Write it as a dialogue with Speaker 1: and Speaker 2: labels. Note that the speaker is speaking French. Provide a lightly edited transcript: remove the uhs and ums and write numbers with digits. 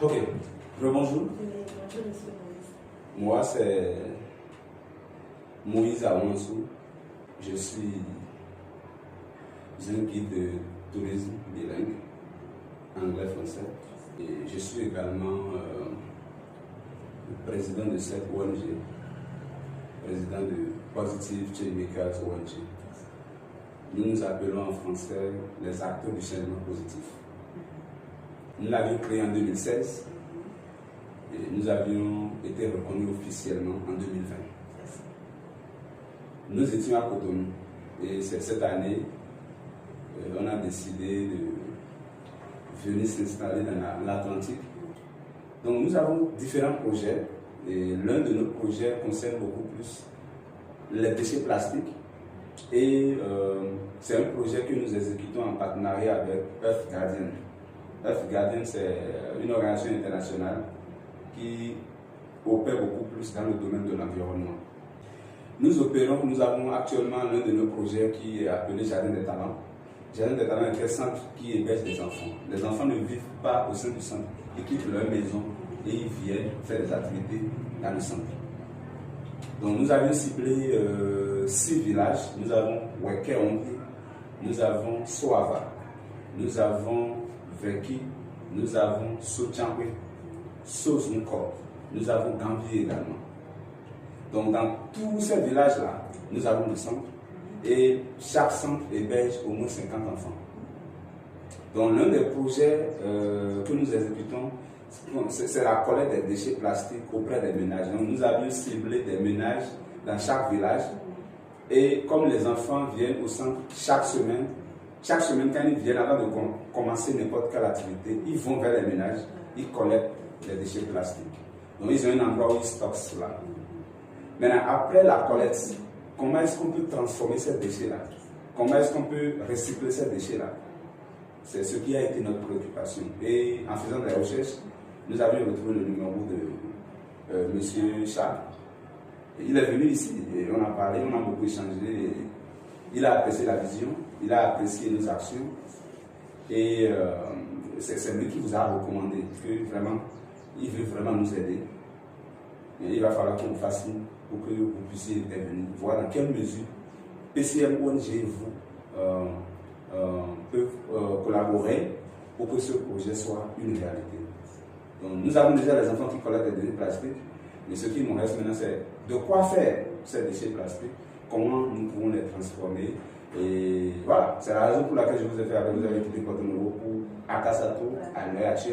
Speaker 1: Ok, rebonjour.
Speaker 2: Bonjour, monsieur Moïse.
Speaker 1: Moi, c'est Moïse Awansou. Je suis un guide de tourisme bilingue, anglais-français. Et je suis également le président de cette ONG, président de Positive Changemakers ONG. Nous nous appelons en français les acteurs du changement positif. Nous l'avions créé en 2016 et nous avions été reconnus officiellement en 2020. Nous étions à Cotonou et c'est cette année on a décidé de venir s'installer dans l'Atlantique. Donc nous avons différents projets et l'un de nos projets concerne beaucoup plus les déchets plastiques et c'est un projet que nous exécutons en partenariat avec Earth Guardian. Earth Guardian, c'est une organisation internationale qui opère beaucoup plus dans le domaine de l'environnement. Nous avons actuellement l'un de nos projets qui est appelé Jardin des Talents. Jardin des Talents est un centre qui héberge des enfants. Les enfants ne vivent pas au sein du centre, ils quittent leur maison et ils viennent faire des activités dans le centre. Donc nous avions ciblé 6 villages. Nous avons Wekeonde, nous avons Soava, nous avons Veki, nous avons Sotiankwe, Sozunko, nous avons Gambier également. Donc dans tous ces villages-là, nous avons des centres et chaque centre héberge au moins 50 enfants. Donc l'un des projets que nous exécutons, c'est la collecte des déchets plastiques auprès des ménages. Donc nous avions ciblé des ménages dans chaque village et comme les enfants viennent au centre chaque semaine quand ils viennent avant de commencer n'importe quelle activité, ils vont vers les ménages, ils collectent les déchets plastiques. Donc ils ont un endroit où ils stockent cela. Maintenant, après la collecte, comment est-ce qu'on peut transformer ces déchets-là? Comment est-ce qu'on peut recycler ces déchets-là? C'est ce qui a été notre préoccupation. Et en faisant des recherches, nous avions retrouvé le numéro de M. Charles. Il est venu ici et on a parlé, on a beaucoup échangé. Il a apprécié la vision, il a apprécié nos actions. Et c'est lui qui vous a recommandé que vraiment, il veut vraiment nous aider. Et il va falloir qu'on fasse pour que vous puissiez intervenir, voir dans quelle mesure PCM ONG et vous peuvent collaborer pour que ce projet soit une réalité. Donc, nous avons déjà les enfants qui collectent des déchets plastiques, mais ce qui nous reste maintenant, c'est de quoi faire ces déchets plastiques, comment nous pouvons les transformer. Et voilà, c'est la raison pour laquelle je vous ai fait avec vous avez quitté Cotonou pour Akasato, à l'EH.